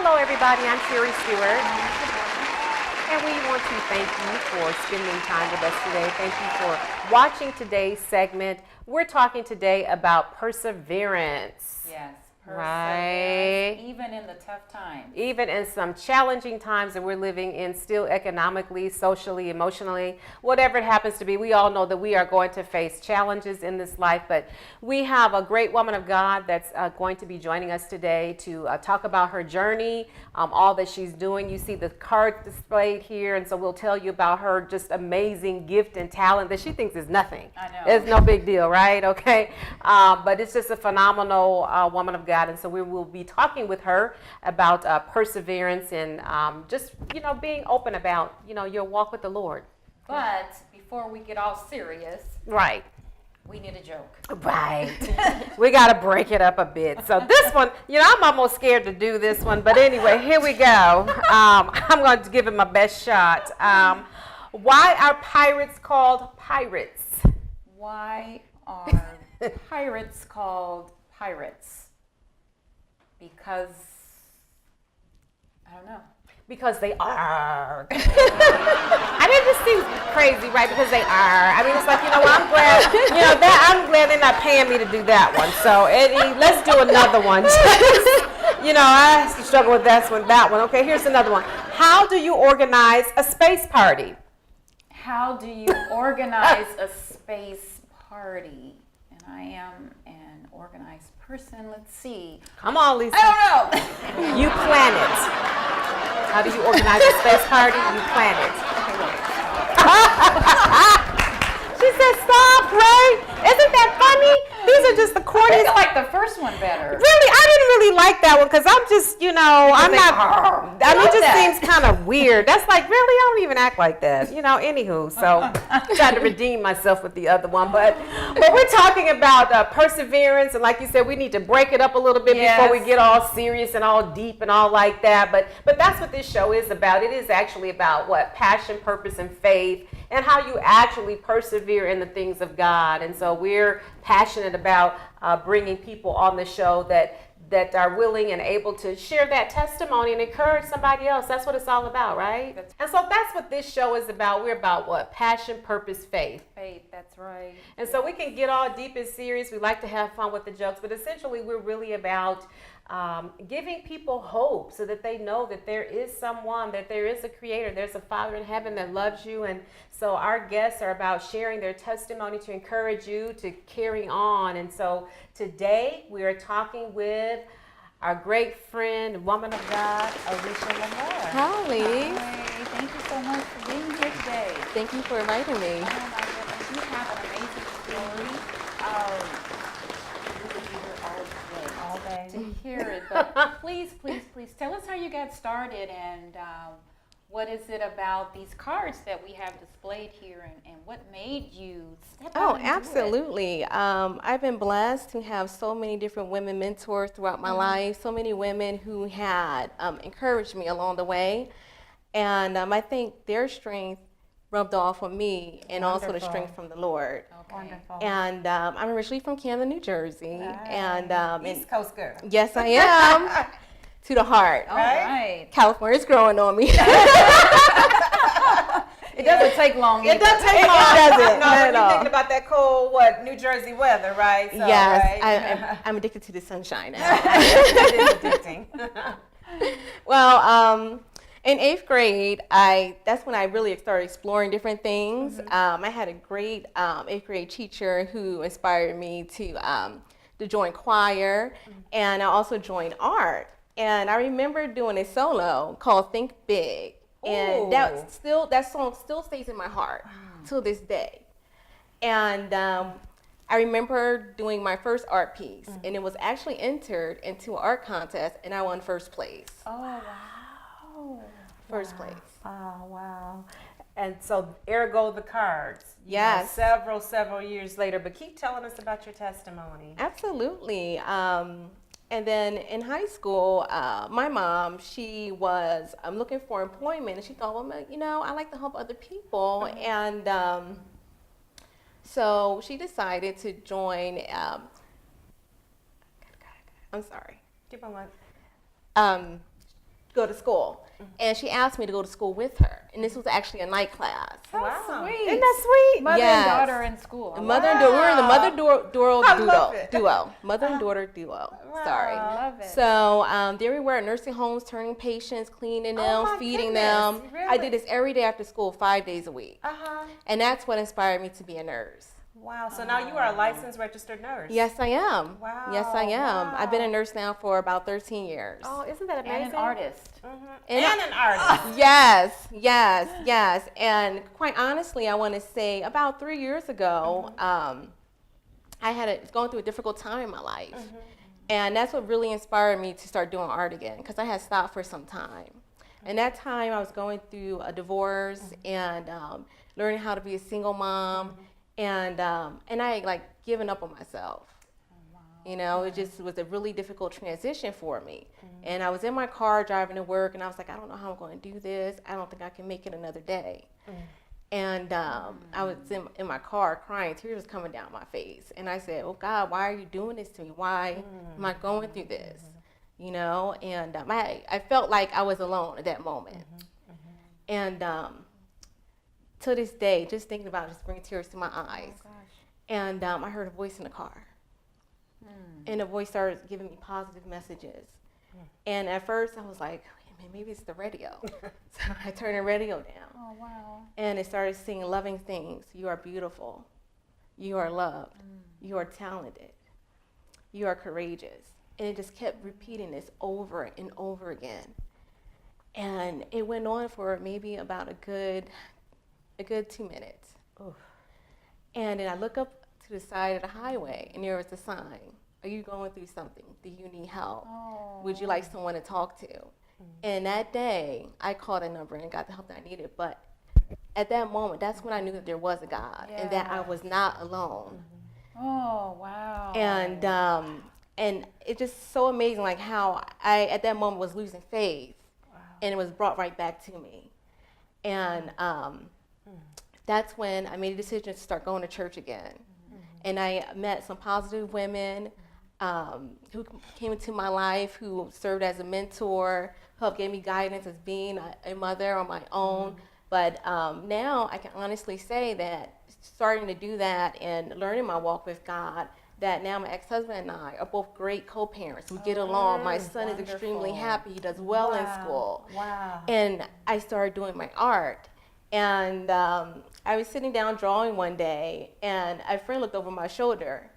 Hello, everybody. I'm Sherry Stewart. And we want to thank you for spending time with us today. Thank you for watching today's segment. We're talking today about perseverance. Yes, Right. even in the tough times. Even in some challenging times that we're living in, still economically, socially, emotionally, whatever it happens to be, we all know that we are going to face challenges in this life. But we have a great woman of God that's going to be joining us today to talk about her journey, all that she's doing. You see the cards displayed here, and so we'll tell you about her just amazing gift and talent that she thinks is nothing. I know. It's no big deal, right? Okay. But it's just a phenomenal woman of God. And so we will be talking with her about perseverance and just, being open about, your walk with the Lord. But before we get all serious, Right. we need a joke. Right. We got to break it up a bit. So this one, I'm almost scared to do this one. But anyway, here we go. I'm going to give it my best shot. Why are pirates called pirates? Why are pirates called pirates? Because, I don't know. Because they are. I mean, it just seems crazy, right? Because they are. I mean, it's like, I'm glad, I'm glad they're not paying me to do that one. So, let's do another one. I have to struggle with that one. Okay, here's another one. How do you organize a space party? How do you organize a space party? And I am an organized person. Let's see. Come on, Lisa. I don't know. You plan it. How do you organize a space party? You plan it. She said, stop, right? Isn't that funny? These are just the corniest. I like the first one better. Really? I didn't really like that one because I'm just, I'm not, it just seems kind of weird. That's like, really? I don't even act like that. Anywho. So I tried to redeem myself with the other one. But we're talking about perseverance. And like you said, we need to break it up a little bit before we get all serious and all deep and all like that. But that's what this show is about. It is actually about what? Passion, purpose, and faith, and how you actually persevere in the things of God. And so we're passionate about bringing people on the show that are willing and able to share that testimony and encourage somebody else. That's what it's all about, right? And so that's what this show is about. We're about what? Passion, purpose, faith. Faith, that's right. And so we can get all deep and serious. We like to have fun with the jokes, but essentially we're really about giving people hope so that they know that there is someone, that there is a creator, there's a Father in heaven that loves you. And so our guests are about sharing their testimony to encourage you to carry on. And so today we are talking with our great friend, woman of God, Alicia Lamar. Hi, ladies. Hi, thank you so much for being here today. Thank you for inviting me. Oh my goodness, you have an amazing story. All day to hear it, but please tell us how you got started and what is it about these cards that we have displayed here and what made you step out and do it? Absolutely. I've been blessed to have so many different women mentors throughout my life, so many women who had encouraged me along the way. And I think their strength rubbed off on me and also the strength from the Lord. Okay. Wonderful. And I'm originally from Camden, New Jersey. And East Coast girl. yes, I am. To the heart. All right. California's growing on me. It doesn't take long. It doesn't take long. It doesn't. No, Not but at you're all. thinking about that cold, New Jersey weather, right? So, Yes, right? I'm addicted to the sunshine now. It is addicting. Well, in 8th grade, that's when I really started exploring different things. I had a great 8th grade teacher who inspired me to join choir, and I also joined art. And I remember doing a solo called Think Big. And that song still stays in my heart till this day. And I remember doing my first art piece, and it was actually entered into an art contest, and I won first place. Oh, wow. First place. Oh, wow. And so, ergo the cards. Yes. Several years later. But keep telling us about your testimony. Absolutely. And then in high school, my mom, she was looking for employment, and she thought, well, I like to help other people. And so she decided to join, I'm sorry. Keep on going. go to school. And she asked me to go to school with her. And this was actually a night class. That's sweet. Isn't that sweet? Mother Yes. and daughter in school. Mother and daughter, we were in the I love it. duo. Mother and daughter duo. Sorry. I love it. So there we were at nursing homes, turning patients, cleaning them, my feeding goodness. them. Really? I did this every day after school, 5 days a week. Uh-huh. And that's what inspired me to be a nurse. Wow. So now you are a licensed registered nurse. Yes, I am. Wow, Yes, I am. wow. I've been a nurse now for about 13 years. Oh, isn't that amazing? And an artist. And an artist. Yes. And quite honestly, I want to say about 3 years ago, I had going through a difficult time in my life. And that's what really inspired me to start doing art again, because I had stopped for some time. And that time I was going through a divorce and learning how to be a single mom. And I had like given up on myself. You know, it just was a really difficult transition for me. And I was in my car driving to work, and I was like, I don't know how I'm going to do this. I don't think I can make it another day. And I was in my car crying, tears was coming down my face. And I said, oh God, why are you doing this to me? Why am I going through this? You know, and I felt like I was alone at that moment. And to this day, just thinking about it just brings tears to my eyes. And I heard a voice in the car. And the voice started giving me positive messages. And at first I was like, maybe it's the radio. So I turned the radio down. Oh, wow. And it started singing loving things. You are beautiful. You are loved. You are talented. You are courageous. And it just kept repeating this over and over again. And it went on for maybe about a good 2 minutes. Oof. And then I look up to the side of the highway, and there was a sign. Are you going through something? Do you need help? Oh. Would you like someone to talk to? And that day, I called a number and got the help that I needed. But at that moment, that's when I knew that there was a God and that I was not alone. Oh, wow. And it's just so amazing, like how I, at that moment, was losing faith. And it was brought right back to me. And that's when I made a decision to start going to church again. And I met some positive women who came into my life, who served as a mentor, who helped give me guidance as being a mother on my own. But now I can honestly say that starting to do that and learning my walk with God, that now my ex-husband and I are both great co-parents. We get along. My son is extremely happy. He does well in school. Wow. And I started doing my art. And I was sitting down drawing one day, and a friend looked over my shoulder.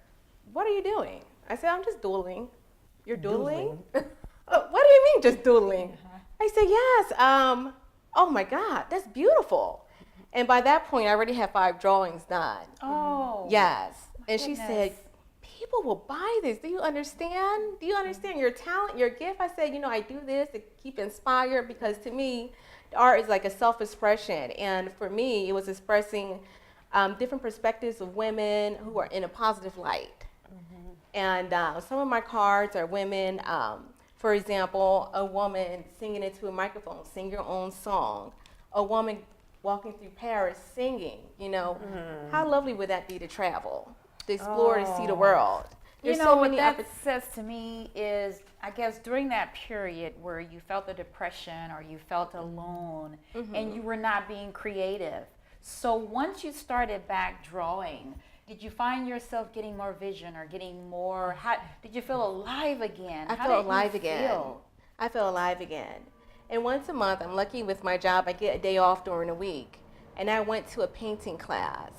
What are you doing? I said, I'm just doodling. You're doodling? What do you mean just doodling? I said, yes. Oh my God, that's beautiful. And by that point, I already had 5 drawings done. Oh. Yes. And she goodness. said, people will buy this. Do you understand? Do you understand your talent, your gift? I said, I do this to keep inspired, because to me, art is like a self-expression. And for me, it was expressing different perspectives of women who are in a positive light. And some of my cards are women, for example, a woman singing into a microphone, sing your own song. A woman walking through Paris singing, How lovely would that be to travel, to explore, to see the world? There's so what many that says to me is, I guess during that period where you felt the depression or you felt alone and you were not being creative. So once you started back drawing, did you find yourself getting more vision or getting more, did you feel alive again? I felt alive again. And once a month, I'm lucky with my job, I get a day off during the week. And I went to a painting class.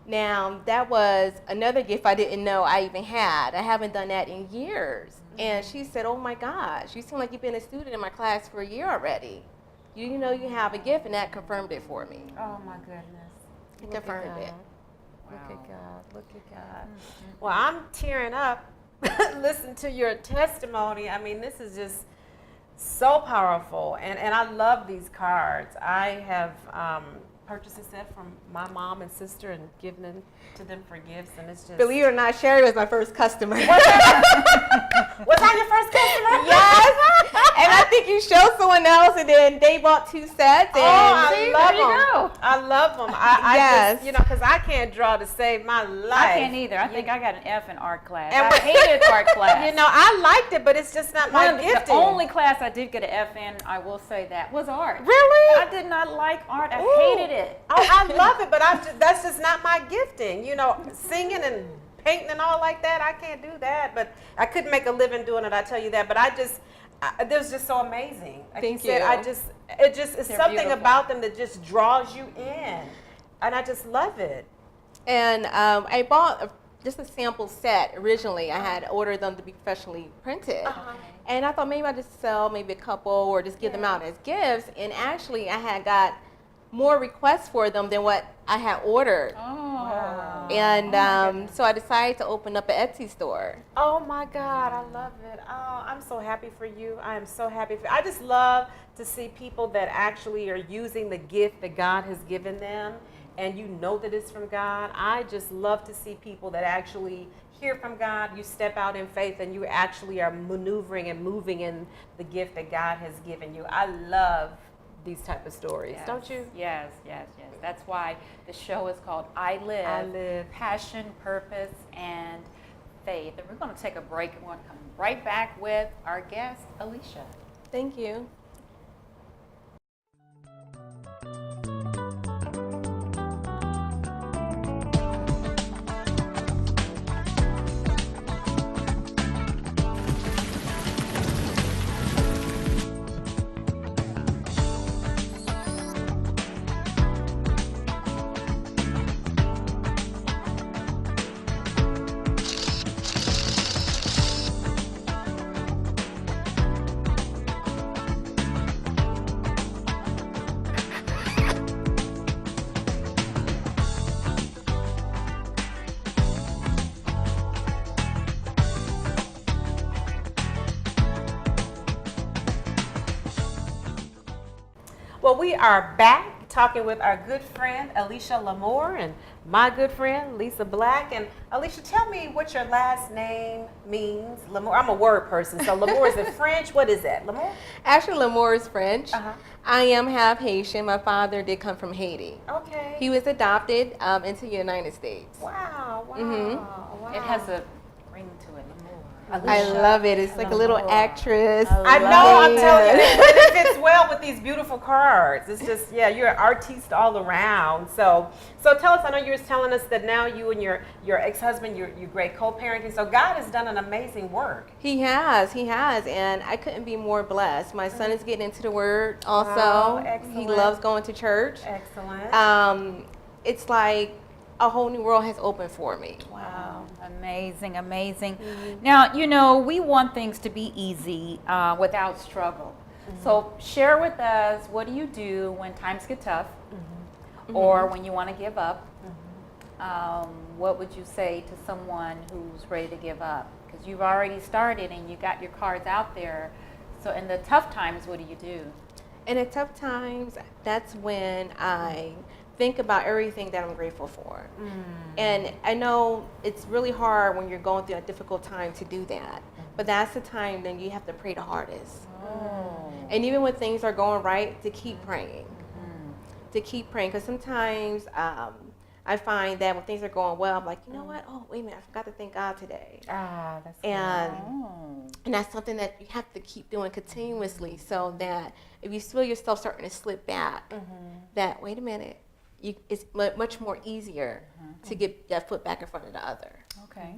Now, that was another gift I didn't know I even had. I haven't done that in years. And she said, oh my gosh, you seem like you've been a student in my class for a year already. You know you have a gift, and that confirmed it for me. Oh my goodness. It confirmed it. Look at God. Look at God. Well, I'm tearing up. Listen to your testimony. I mean, this is just so powerful. And I love these cards. I have purchased a set from my mom and sister and given them to them for gifts. And it's just... Believe it or not, Sherry was my first customer. Was I your first customer? Yes. And I think you showed someone else, and then they bought 2 sets. And I love there you them. go. I love them. I Yes. just, because I can't draw to save my life. I can't either. I think I got an F in art class. And I hated art class. I liked it, but it's just not my gifting. The only class I did get an F in, I will say that, was art. Really? I did not like art. I hated it. Oh, I love it, but that's just not my gifting. Singing and painting and all like that, I can't do that. But I couldn't make a living doing it, I tell you that. But they're just so amazing. Like Thank you. you. It's They're something beautiful. about them that just draws you in. And I just love it. And I bought just a sample set originally. I had ordered them to be professionally printed. And I thought maybe I'd just sell maybe a couple or just give them out as gifts. And actually, I had got more requests for them than what I had ordered. Oh. And so I decided to open up an Etsy store. Oh my God, I love it. Oh, I'm so happy for you. I am so happy for you. I just love to see people that actually are using the gift that God has given them, and that it's from God. I just love to see people that actually hear from God. You step out in faith and you actually are maneuvering and moving in the gift that God has given you. I love these type of stories, Yes. don't you? Yes. That's why the show is called I Live. Passion, Purpose, and Faith. And we're going to take a break and we're going to come right back with our guest, Alicia. Thank you. Well, we are back talking with our good friend Alicia Lamore and my good friend Lisa Black. And Alicia, tell me what your last name means. Lamore. I'm a word person, so Lamore is it French? What is that? Lamore? Actually, Lamore is French. Uh-huh. I am half Haitian. My father did come from Haiti. Okay. He was adopted into the United States. Wow. Mhm. It has a ring to it. I love it. It's like a little actress. I know, I'm telling you, it fits well with these beautiful cards. It's just, you're an artiste all around. So tell us, I know you were telling us that now you and your ex-husband, you're great co-parenting. So God has done an amazing work. He has, and I couldn't be more blessed. My son is getting into the Word also. Oh, excellent. He loves going to church. Excellent. It's like a whole new world has opened for me. Wow. Amazing. Now, we want things to be easy without struggle. So share with us, what do you do when times get tough or when you want to give up? What would you say to someone who's ready to give up? Because you've already started and you got your cards out there. So in the tough times, what do you do? In the tough times, that's when I think about everything that I'm grateful for. And I know it's really hard when you're going through a difficult time to do that. But that's the time then you have to pray the hardest. And even when things are going right, to keep praying. To keep praying. Because sometimes I find that when things are going well, I'm like, you know what? Oh, wait a minute, I forgot to thank God today. That's And that's something that you have to keep doing continuously, so that if you feel yourself starting to slip back, that, wait a minute, it's much more easier to get that foot back in front of the other. Okay.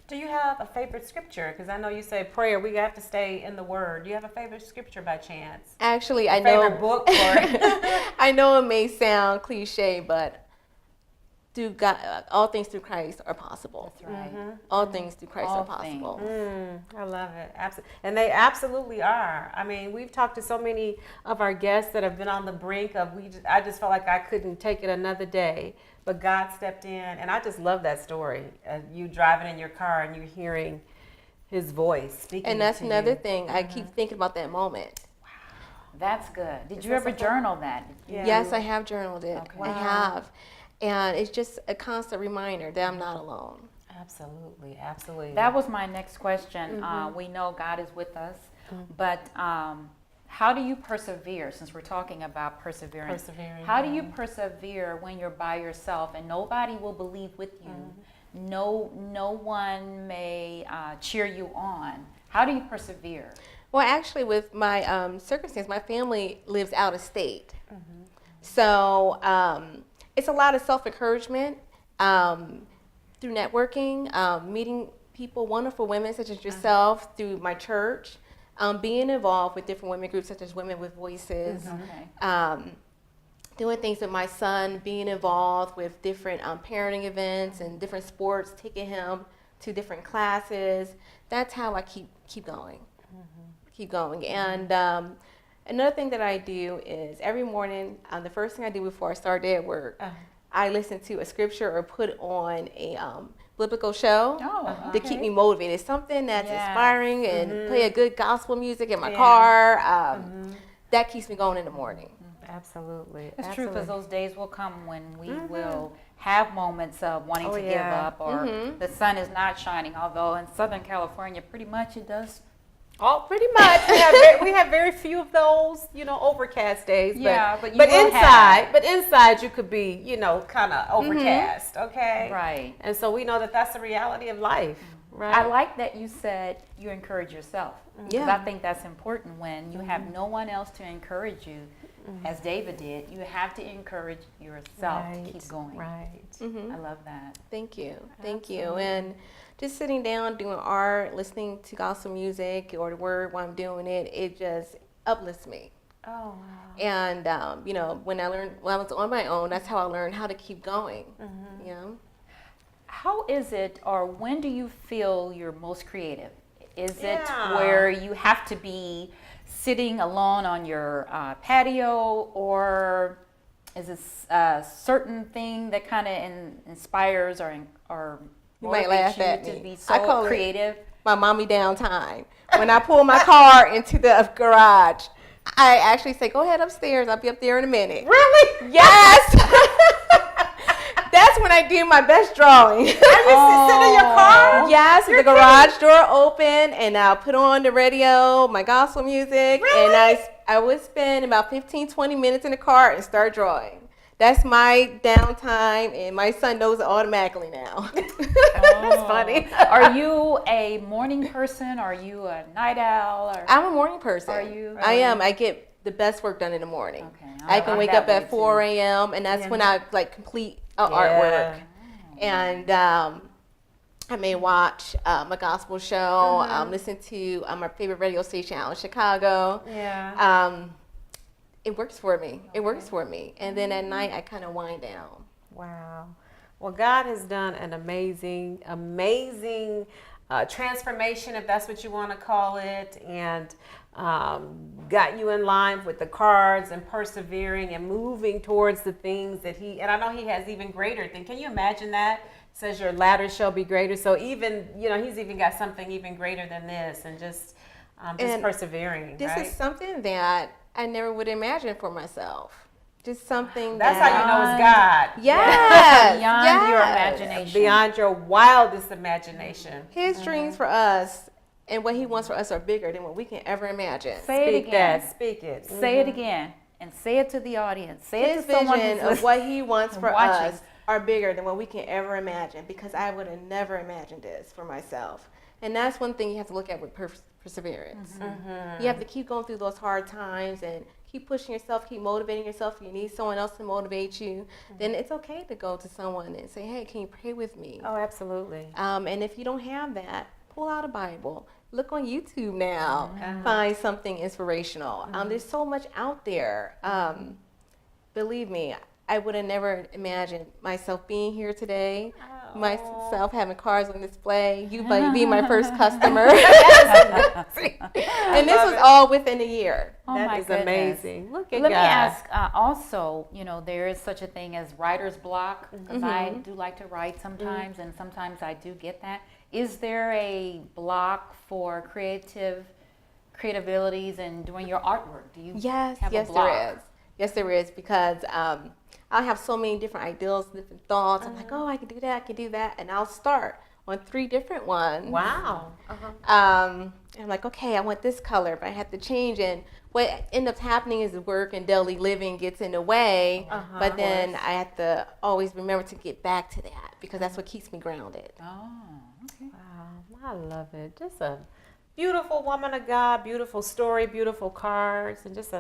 Do you have a favorite scripture? Because I know you say prayer, we have to stay in the Word. Do you have a favorite scripture by chance? Actually, I know. Favorite book? Or I know it may sound cliche, but through God, all things through Christ are possible. That's right. All things through Christ All are possible. I love it. And they absolutely are. I mean, we've talked to so many of our guests that have been on the brink of, I just felt like I couldn't take it another day, but God stepped in. And I just love that story. You driving in your car and you're hearing his voice speaking to you. And that's another thing. I keep thinking about that moment. That's good. Did you ever journal that? Yeah. Yes, I have journaled it. Okay. I have. And it's just a constant reminder that I'm not alone. Absolutely. That was my next question. We know God is with us, but how do you persevere, since we're talking about perseverance? Persevering. How do you persevere when you're by yourself and nobody will believe with you? No one may cheer you on. How do you persevere? Well, actually, with my circumstance, my family lives out of state. So it's a lot of self-encouragement through networking, meeting people, wonderful women such as yourself, through my church, being involved with different women groups such as Women with Voices, doing things with my son, being involved with different parenting events and different sports, taking him to different classes. That's how I keep going. Keep going. And another thing that I do is every morning, the first thing I do before I start day at work, I listen to a scripture or put on a biblical show to keep me motivated. It's something that's inspiring and play a good gospel music in my car. That keeps me going in the morning. Absolutely. It's true, because those days will come when we will have moments of wanting to give up, or the sun is not shining, although in Southern California pretty much it does. Oh, pretty much. We have very few of those, overcast days. But inside you could be, kind of overcast. Okay. Right. And so we know that that's the reality of life. Right. I like that you said you encourage yourself. Because Yeah. I think that's important when you have no one else to encourage you, as David did. You have to encourage yourself to keep going. Right. I love that. Thank you. Thank you. And just sitting down, doing art, listening to gospel music or the word while I'm doing it, it just uplifts me. Oh, wow. And, when I was on my own, that's how I learned how to keep going, How is it, or when do you feel you're most creative? Is it where you have to be sitting alone on your patio, or is this a certain thing that kind of inspires or You might laugh motivates at you me. to be I so call creative? it my mommy downtime. When I pull my car into the garage, I actually say, go ahead upstairs. I'll be up there in a minute. Really? Yes. That's when I do my best drawing. Are you sitting in your car? Yes, with the garage door open, and I'll put on the radio, my gospel music, Really? and I would spend about 15, 20 minutes in the car and start drawing. That's my downtime, and my son knows it automatically now. That's funny. Are you a morning person? Are you a night owl? Or? I'm a morning person. Are you? I am. I get the best work done in the morning. Okay. I can I'm wake that up way, at 4 a.m. and that's when I complete artwork. And I may watch a gospel show, listen to my favorite radio station out in Chicago. Yeah. It works for me. It works for me. And then at night I kind of wind down. Wow. Well, God has done an amazing transformation, if that's what you want to call it, and got you in line with the cards and persevering and moving towards the things that and I know he has even greater things. Can you imagine that? It says your latter shall be greater. So even, he's even got something even greater than this, and just persevering. This right? is something that I never would imagine for myself. Just something That's how you know it's God. Yes. Beyond your yes. imagination. Beyond your wildest imagination. His dreams for us and what he wants for us are bigger than what we can ever imagine. Say it Speak again. that. Speak it. Say it again. And say it to the audience. Say His it to someone vision who's of what he wants for watching. us are bigger than what we can ever imagine, because I would have never imagined this for myself. And that's one thing you have to look at with perseverance. You have to keep going through those hard times and keep pushing yourself, keep motivating yourself. If you need someone else to motivate you, then it's okay to go to someone and say, hey, can you pray with me? Oh, absolutely. And if you don't have that, pull out a Bible. Look on YouTube now. Find something inspirational. There's so much out there. Believe me, I would have never imagined myself being here today, myself having cars on display, you being my first customer. And this was all within a year. Oh That my is goodness. amazing. Look at Let me God. ask also, there is such a thing as writer's block, because I do like to write sometimes, and sometimes I do get that. Is there a block for creative abilities and doing your artwork? Do you have a block? There is. Yes, there is, because I'll have so many different ideas, different thoughts. I'm like, oh, I can do that, and I'll start on 3 different ones. Wow. And I'm like, okay, I want this color, but I have to change. And what ends up happening is work and daily living gets in the way. But then I have to always remember to get back to that because that's what keeps me grounded. Oh, okay. Wow, I love it. Just a beautiful woman of God, beautiful story, beautiful cards, and just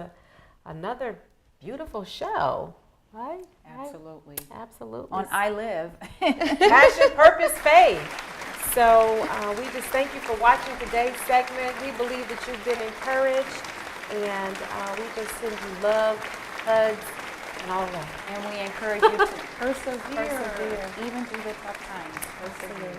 another beautiful show, right? Absolutely. Absolutely. On I Live. Passion, purpose, faith. So we just thank you for watching today's segment. We believe that you've been encouraged, and we just send you love, hugs, and all that. And we encourage you to persevere. Even through the tough times. Persevere.